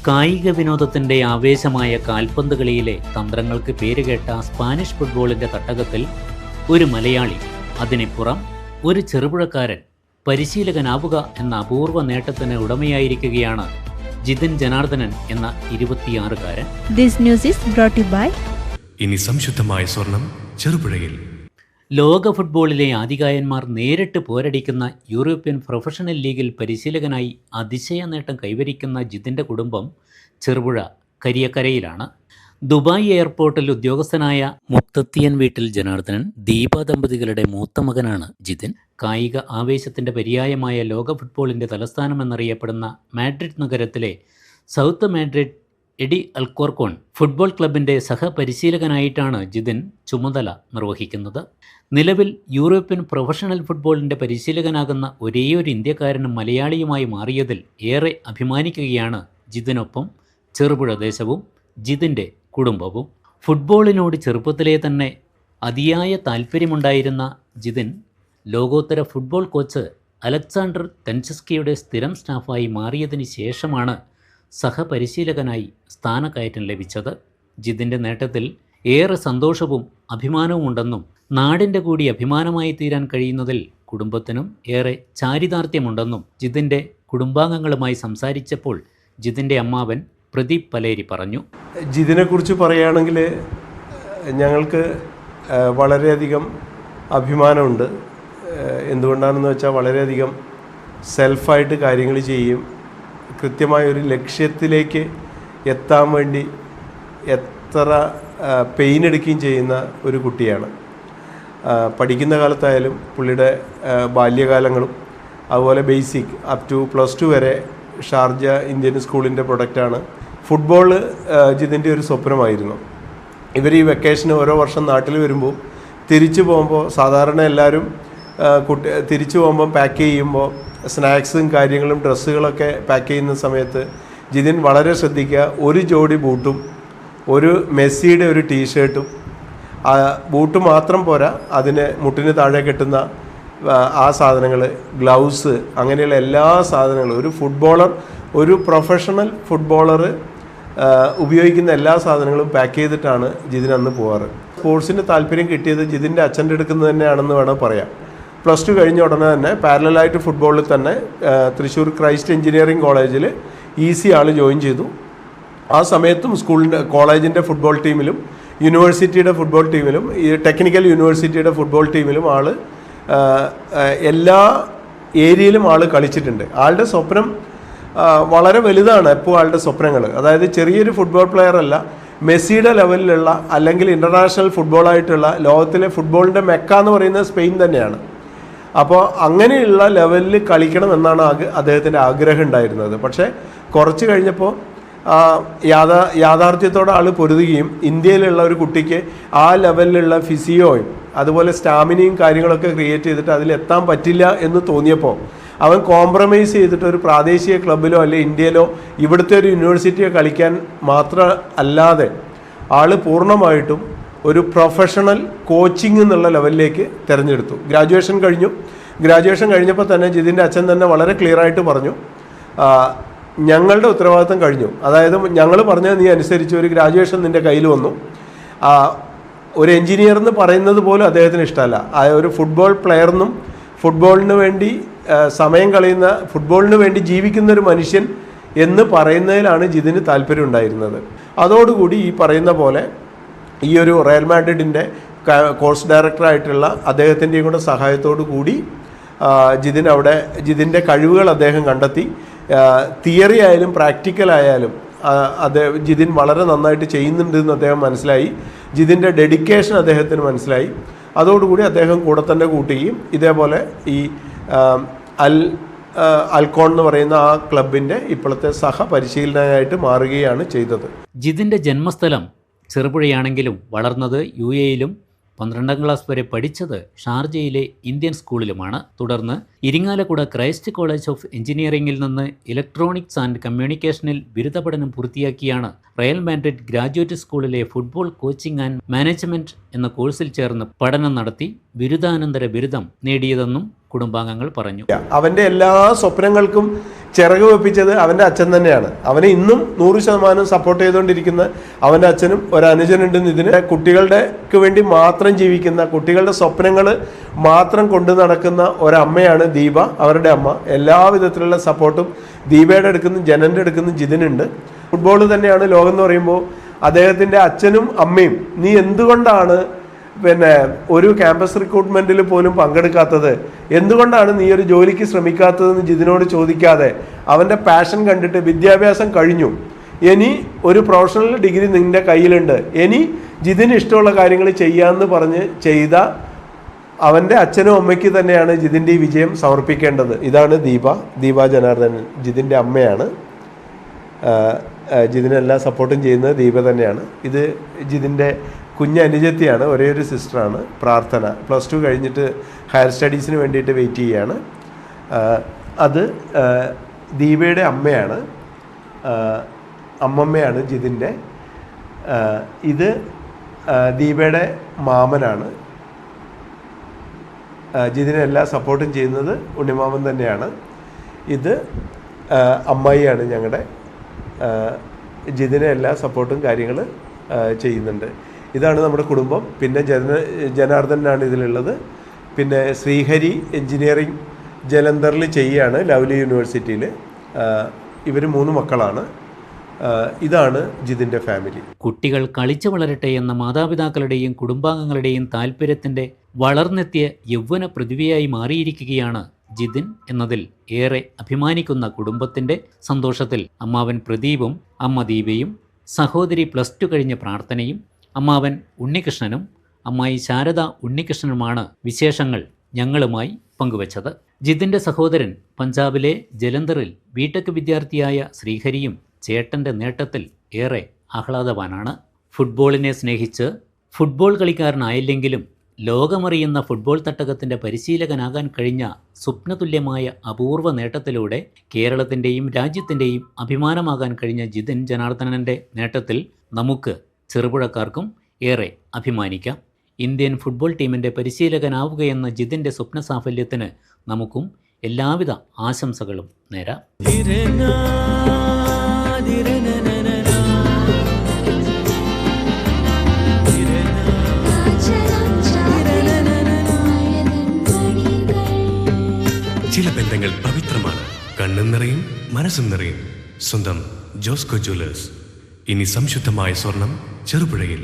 കായിക വിനോദത്തിൻ്റെ ആവേശമായ കാൽപന്ത് കളിയിലെ തന്ത്രങ്ങൾക്ക് പേരുകേട്ട സ്പാനിഷ് ഫുട്ബോളിൻ്റെ തട്ടകത്തിൽ ഒരു മലയാളി, അതിനിപ്പുറം ഒരു ചെറുപുഴക്കാരൻ പരിശീലകനാവുക എന്ന അപൂർവ നേട്ടത്തിന് ഉടമയായിരിക്കുകയാണ് ജിതിൻ ജനാർദ്ദനൻ എന്ന 26-കാരൻ. This news is brought to you by ഇനി സംശുദ്ധമായ സ്വർണം ചെറുപുഴയിൽ. ലോക ഫുട്ബോളിലെ ആദികായന്മാർ നേരിട്ട് പോരടിക്കുന്ന യൂറോപ്യൻ പ്രൊഫഷണൽ ലീഗിൽ പരിശീലകനായി അതിശയ നേട്ടം കൈവരിക്കുന്ന ജിതിൻ്റെ കുടുംബം ചെറുപുഴ കരിയക്കരയിലാണ്. ദുബായ് എയർപോർട്ടിൽ ഉദ്യോഗസ്ഥനായ മുത്തത്തിയൻ വീട്ടിൽ ജനാർദ്ദനൻ ദീപ ദമ്പതികളുടെ മൂത്ത മകനാണ് ജിതിൻ. കായിക ആവേശത്തിൻ്റെ പര്യായമായ ലോക ഫുട്ബോളിൻ്റെ തലസ്ഥാനമെന്നറിയപ്പെടുന്ന മാഡ്രിഡ് നഗരത്തിലെ സൗത്ത് മാഡ്രിഡ് എഡി അൽക്കോർക്കോൺ ഫുട്ബോൾ ക്ലബിൻ്റെ സഹപരിശീലകനായിട്ടാണ് ജിതിൻ ചുമതല നിർവഹിക്കുന്നത്. നിലവിൽ യൂറോപ്യൻ പ്രൊഫഷണൽ ഫുട്ബോളിൻ്റെ പരിശീലകനാകുന്ന ഒരേയൊരു ഇന്ത്യക്കാരനും മലയാളിയുമായി മാറിയതിൽ ഏറെ അഭിമാനിക്കുകയാണ് ജിതിനൊപ്പം ചെറുപുഴ ദേശവും ജിതിൻ്റെ കുടുംബവും. ഫുട്ബോളിനോട് ചെറുപ്പത്തിലേ തന്നെ അതിയായ താല്പര്യമുണ്ടായിരുന്ന ജിതിൻ ലോകോത്തര ഫുട്ബോൾ കോച്ച് അലക്സാണ്ടർ തെൻചസ്കിയുടെ സ്ഥിരം സ്റ്റാഫായി മാറിയതിന് ശേഷമാണ് സഹപരിശീലകനായി സ്ഥാനക്കയറ്റം ലഭിച്ചത്. ജിതിൻ്റെ നേട്ടത്തിൽ ഏറെ സന്തോഷവും അഭിമാനവും ഉണ്ടെന്നും നാടിൻ്റെ കൂടി അഭിമാനമായി തീരാൻ കഴിയുന്നതിൽ കുടുംബത്തിനും ഏറെ ചാരിതാർത്ഥ്യമുണ്ടെന്നും ജിതിൻ്റെ കുടുംബാംഗങ്ങളുമായി സംസാരിച്ചപ്പോൾ ജിതിൻ്റെ അമ്മാവൻ പ്രദീപ് പലേരി പറഞ്ഞു. ജിതിനെക്കുറിച്ച് പറയുകയാണെങ്കിൽ ഞങ്ങൾക്ക് വളരെയധികം അഭിമാനമുണ്ട്. എന്തുകൊണ്ടാണെന്ന് വെച്ചാൽ വളരെയധികം സെൽഫായിട്ട് കാര്യങ്ങൾ ചെയ്യും. കൃത്യമായൊരു ലക്ഷ്യത്തിലേക്ക് എത്താൻ വേണ്ടി എത്ര പെയിൻ എടുക്കുകയും ചെയ്യുന്ന ഒരു കുട്ടിയാണ്. പഠിക്കുന്ന കാലത്തായാലും പുള്ളിയുടെ ബാല്യകാലങ്ങളും അതുപോലെ ബേസിക് അപ് ടു +2 വരെ ഷാർജ ഇന്ത്യൻ സ്കൂളിൻ്റെ പ്രൊഡക്റ്റാണ്. ഫുട്ബോൾ ജിതിൻ്റെ ഒരു സ്വപ്നമായിരുന്നു. ഇവർ ഈ വെക്കേഷന് ഓരോ വർഷം നാട്ടിൽ വരുമ്പോൾ തിരിച്ചു പോകുമ്പോൾ സാധാരണ എല്ലാവരും തിരിച്ചു പോകുമ്പോൾ പാക്ക് ചെയ്യുമ്പോൾ സ്നാക്സും കാര്യങ്ങളും ഡ്രസ്സുകളൊക്കെ പാക്ക് ചെയ്യുന്ന സമയത്ത് ജിതിൻ വളരെ ശ്രദ്ധിക്കുക. ഒരു ജോഡി ബൂട്ടും ഒരു മെസ്സിയുടെ ഒരു ടീഷർട്ടും, ബൂട്ട് മാത്രം പോരാ, അതിന് മുട്ടിന് താഴെ കെട്ടുന്ന ആ സാധനങ്ങൾ, ഗ്ലൗസ്, അങ്ങനെയുള്ള എല്ലാ സാധനങ്ങളും ഒരു പ്രൊഫഷണൽ ഫുട്ബോളർ ഉപയോഗിക്കുന്ന എല്ലാ സാധനങ്ങളും പാക്ക് ചെയ്തിട്ടാണ് ജിതിൻ അന്ന് പോവാറ്. സ്പോർട്സിന് താല്പര്യം കിട്ടിയത് ജിതിൻ്റെ അച്ഛൻ്റെ അടുക്കുന്നത് തന്നെയാണെന്ന് വേണം പറയാം. +2 കഴിഞ്ഞ ഉടനെ തന്നെ പാരലായിട്ട് ഫുട്ബോളിൽ തന്നെ തൃശ്ശൂർ ക്രൈസ്റ്റ് എഞ്ചിനീയറിംഗ് കോളേജിൽ ആൾ ജോയിൻ ചെയ്തു. ആ സമയത്തും കോളേജിൻ്റെ ഫുട്ബോൾ ടീമിലും യൂണിവേഴ്സിറ്റിയുടെ ഫുട്ബോൾ ടീമിലും ടെക്നിക്കൽ യൂണിവേഴ്സിറ്റിയുടെ ഫുട്ബോൾ ടീമിലും എല്ലാ ഏരിയയിലും കളിച്ചിട്ടുണ്ട്. ആളുടെ സ്വപ്നം വളരെ വലുതാണ്. എപ്പോൾ ആളുടെ സ്വപ്നങ്ങൾ, അതായത് ചെറിയൊരു ഫുട്ബോൾ പ്ലെയർ അല്ല, മെസ്സിയുടെ ലെവലിലുള്ള അല്ലെങ്കിൽ ഇൻ്റർനാഷണൽ ഫുട്ബോളായിട്ടുള്ള ലോകത്തിലെ ഫുട്ബോളിൻ്റെ മെക്ക എന്ന് പറയുന്നത് സ്പെയിൻ തന്നെയാണ്. അപ്പോൾ അങ്ങനെയുള്ള ലെവലിൽ കളിക്കണമെന്നാണ് അദ്ദേഹത്തിൻ്റെ ആഗ്രഹം ഉണ്ടായിരുന്നത്. പക്ഷേ കുറച്ച് കഴിഞ്ഞപ്പോൾ യാഥാർത്ഥ്യത്തോടെ പൊരുതുകയും ഇന്ത്യയിലുള്ള ഒരു കുട്ടിക്ക് ആ ലെവലിലുള്ള ഫിസിയോയും അതുപോലെ സ്റ്റാമിനയും കാര്യങ്ങളൊക്കെ ക്രിയേറ്റ് ചെയ്തിട്ട് അതിലെത്താൻ പറ്റില്ല എന്ന് തോന്നിയപ്പോൾ അവൻ കോംപ്രമൈസ് ചെയ്തിട്ട് ഒരു പ്രാദേശിക ക്ലബിലോ അല്ലെങ്കിൽ ഇന്ത്യയിലോ ഇവിടുത്തെ ഒരു യൂണിവേഴ്സിറ്റിയോ കളിക്കാൻ മാത്രം അല്ലാതെ പൂർണ്ണമായിട്ടും ഒരു പ്രൊഫഷണൽ കോച്ചിങ് എന്നുള്ള ലെവലിലേക്ക് തിരഞ്ഞെടുത്തു. ഗ്രാജുവേഷൻ കഴിഞ്ഞപ്പോൾ തന്നെ ജിതിൻ്റെ അച്ഛൻ തന്നെ വളരെ ക്ലിയറായിട്ട് പറഞ്ഞു, ഞങ്ങളുടെ ഉത്തരവാദിത്തം കഴിഞ്ഞു. അതായത് ഞങ്ങൾ പറഞ്ഞത് നീ അനുസരിച്ച് ഒരു ഗ്രാജുവേഷൻ നിൻ്റെ കയ്യിൽ വന്നു. ഒരു എൻജിനീയർ എന്ന് പറയുന്നത് പോലും അദ്ദേഹത്തിന് ഇഷ്ടമല്ല. ഒരു ഫുട്ബോൾ പ്ലെയറിനും ഫുട്ബോളിന് വേണ്ടി സമയം കളയുന്ന, ഫുട്ബോളിന് വേണ്ടി ജീവിക്കുന്ന ഒരു മനുഷ്യൻ എന്ന് പറയുന്നതിലാണ് ജിതിന് താല്പര്യം ഉണ്ടായിരുന്നത്. അതോടുകൂടി ഈ പറയുന്ന പോലെ ഈ ഒരു റയൽ മാഡ്രിഡിൻ്റെ കോഴ്സ് ഡയറക്ടറായിട്ടുള്ള അദ്ദേഹത്തിൻ്റെയും കൂടെ സഹായത്തോടു കൂടി ജിതിൻ്റെ കഴിവുകൾ അദ്ദേഹം കണ്ടെത്തി. തിയറി ആയാലും പ്രാക്ടിക്കലായാലും ജിതിൻ വളരെ നന്നായിട്ട് ചെയ്യുന്നുണ്ടെന്ന് അദ്ദേഹം മനസ്സിലായി. ജിതിൻ്റെ ഡെഡിക്കേഷൻ അദ്ദേഹത്തിന് മനസ്സിലായി. അതോടുകൂടി അദ്ദേഹം കൂടെ തന്നെ കൂട്ടുകയും ഇതേപോലെ ഈ അൽക്കോൺ എന്ന് പറയുന്ന ആ ക്ലബിൻ്റെ ഇപ്പോഴത്തെ സഹപരിശീലകനായിട്ട് മാറുകയാണ് ചെയ്തത്. ജിതിൻ്റെ ജന്മസ്ഥലം ചെറുപുഴയാണെങ്കിലും വളർന്നത് UAEയിലും 12ാം ക്ലാസ് വരെ പഠിച്ചത് ഷാർജയിലെ ഇന്ത്യൻ സ്കൂളിലുമാണ്. തുടർന്ന് ഇരിങ്ങാലക്കുട ക്രൈസ്റ്റ് കോളേജ് ഓഫ് എഞ്ചിനീയറിംഗിൽ നിന്ന് ഇലക്ട്രോണിക്സ് ആൻഡ് കമ്മ്യൂണിക്കേഷനിൽ ബിരുദ പഠനം പൂർത്തിയാക്കിയാണ് റയൽ മാഡ്രിഡ് ഗ്രാജുവേറ്റ് സ്കൂളിലെ ഫുട്ബോൾ കോച്ചിംഗ് ആൻഡ് മാനേജ്മെന്റ് എന്ന കോഴ്സിൽ ചേർന്ന് പഠനം നടത്തി ബിരുദാനന്തര ബിരുദം നേടിയതെന്നും കുടുംബാംഗങ്ങൾ പറഞ്ഞു. അവൻ്റെ എല്ലാ സ്വപ്നങ്ങൾക്കും ചിറക് വെപ്പിച്ചത് അവൻ്റെ അച്ഛൻ തന്നെയാണ്. അവനെ ഇന്നും 100% സപ്പോർട്ട് ചെയ്തുകൊണ്ടിരിക്കുന്ന അവൻ്റെ അച്ഛനും ഒരു അനുജനുണ്ടെന്ന് ഇതിന് കുട്ടികളുടെക്ക് വേണ്ടി മാത്രം ജീവിക്കുന്ന, കുട്ടികളുടെ സ്വപ്നങ്ങൾ മാത്രം കൊണ്ടു നടക്കുന്ന ഒരമ്മയാണ് ദീപ, അവരുടെ അമ്മ. എല്ലാവിധത്തിലുള്ള സപ്പോർട്ടും ദീപയുടെ അടുക്കുന്നും ജനൻ്റെ അടുക്കുന്നും ജിതിനുണ്ട്. ഫുട്ബോൾ തന്നെയാണ് ലോകം എന്ന് പറയുമ്പോൾ അദ്ദേഹത്തിൻ്റെ അച്ഛനും അമ്മയും നീ എന്തുകൊണ്ടാണ് ഒരു ക്യാമ്പസ് റിക്രൂട്ട്മെൻറ്റിൽ പോലും പങ്കെടുക്കാത്തത്, എന്തുകൊണ്ടാണ് നീ ഒരു ജോലിക്ക് ശ്രമിക്കാത്തതെന്ന് ജിതിനോട് ചോദിക്കാതെ അവൻ്റെ പാഷൻ കണ്ടിട്ട് വിദ്യാഭ്യാസം കഴിഞ്ഞു, ഇനി ഒരു പ്രൊഫഷണൽ ഡിഗ്രി നിൻ്റെ കയ്യിലുണ്ട്, ഇനി ജിതിന് ഇഷ്ടമുള്ള കാര്യങ്ങൾ ചെയ്യാമെന്ന് പറഞ്ഞ് ചെയ്ത അവൻ്റെ അച്ഛനും അമ്മയ്ക്ക് തന്നെയാണ് ജിതിൻ്റെ ഈ വിജയം സമർപ്പിക്കേണ്ടത്. ഇതാണ് ദീപ ജനാർദ്ദനൻ, ജിതിൻ്റെ അമ്മയാണ്. ജിതിനെല്ലാം സപ്പോർട്ടും ചെയ്യുന്നത് ദീപ തന്നെയാണ്. ഇത് ജിതിൻ്റെ കുഞ്ഞനുജത്തിയാണ്, ഒരേ ഒരു സിസ്റ്ററാണ്. പ്രാർത്ഥന +2 കഴിഞ്ഞിട്ട് ഹയർ സ്റ്റഡീസിന് വേണ്ടിയിട്ട് വെയിറ്റ് ചെയ്യുകയാണ്. അത് ദീപയുടെ അമ്മയാണ്, അമ്മമ്മയാണ് ജിതിൻ്റെ. ഇത് ദീപയുടെ മാമനാണ്. ജിതിനെ എല്ലാ സപ്പോർട്ടും ചെയ്യുന്നത് ഉണ്ണിമാമൻ തന്നെയാണ്. ഇത് അമ്മായിയാണ് ഞങ്ങളുടെ. ജിതിനെ എല്ലാ സപ്പോർട്ടും കാര്യങ്ങൾ ചെയ്യുന്നുണ്ട്. ഇതാണ് നമ്മുടെ കുടുംബം. പിന്നെ ജനാർദ്ദനാണ് ഇതിലുള്ളത്. പിന്നെ ശ്രീഹരി എൻജിനീയറിംഗ് ജലന്ധറിൽ ചെയ്യുകയാണ്, ലവ്ലി യൂണിവേഴ്സിറ്റിയിൽ. ഇവർ 3 മക്കളാണ്. ഇതാണ് ജിതിൻ്റെ ഫാമിലി. കുട്ടികൾ കളിച്ചു വളരട്ടെ എന്ന മാതാപിതാക്കളുടെയും കുടുംബാംഗങ്ങളുടെയും താല്പര്യത്തിൻ്റെ വളർന്നെത്തിയ യൗവന പ്രതിഭയായി മാറിയിരിക്കുകയാണ് ജിതിൻ എന്നതിൽ ഏറെ അഭിമാനിക്കുന്ന കുടുംബത്തിൻ്റെ സന്തോഷത്തിൽ അമ്മാവൻ പ്രദീപും അമ്മ ദീപയും സഹോദരി +2 കഴിഞ്ഞ പ്രാർത്ഥനയും അമ്മാവൻ ഉണ്ണികൃഷ്ണനും അമ്മായി ശാരദ ഉണ്ണികൃഷ്ണനുമാണ് വിശേഷങ്ങൾ ഞങ്ങളുമായി പങ്കുവച്ചത്. ജിതിൻ്റെ സഹോദരൻ പഞ്ചാബിലെ ജലന്ധറിൽ ബിടെക് വിദ്യാർത്ഥിയായ ശ്രീഹരിയും ചേട്ടൻ്റെ നേട്ടത്തിൽ ഏറെ ആഹ്ലാദവാനാണ്. ഫുട്ബോളിനെ സ്നേഹിച്ച് ഫുട്ബോൾ കളിക്കാരനായില്ലെങ്കിലും ലോകമറിയുന്ന ഫുട്ബോൾ തട്ടകത്തിൻ്റെ പരിശീലകനാകാൻ കഴിഞ്ഞ സ്വപ്നതുല്യമായ അപൂർവ നേട്ടത്തിലൂടെ കേരളത്തിൻ്റെയും രാജ്യത്തിൻ്റെയും അഭിമാനമാകാൻ കഴിഞ്ഞ ജിതിൻ ജനാർദ്ദനൻ്റെ നേട്ടത്തിൽ നമുക്ക് ചെറുപുഴക്കാർക്കും ഏറെ അഭിമാനിക്കാം. ഇന്ത്യൻ ഫുട്ബോൾ ടീമിൻ്റെ പരിശീലകനാവുകയെന്ന ജിതിൻ്റെ സ്വപ്ന സാഫല്യത്തിന് നമുക്കും എല്ലാവിധ ആശംസകളും നേരാം. ചില ബന്ധങ്ങൾ പവിത്രമാണ്. കണ്ണും നിറയും മനസ്സും നിറയും. സ്വന്തം ജോസ്കോ ജ്വല്ലേഴ്സ്. ഇനി സംശുദ്ധമായ സ്വർണം ചെറുപുഴയിൽ.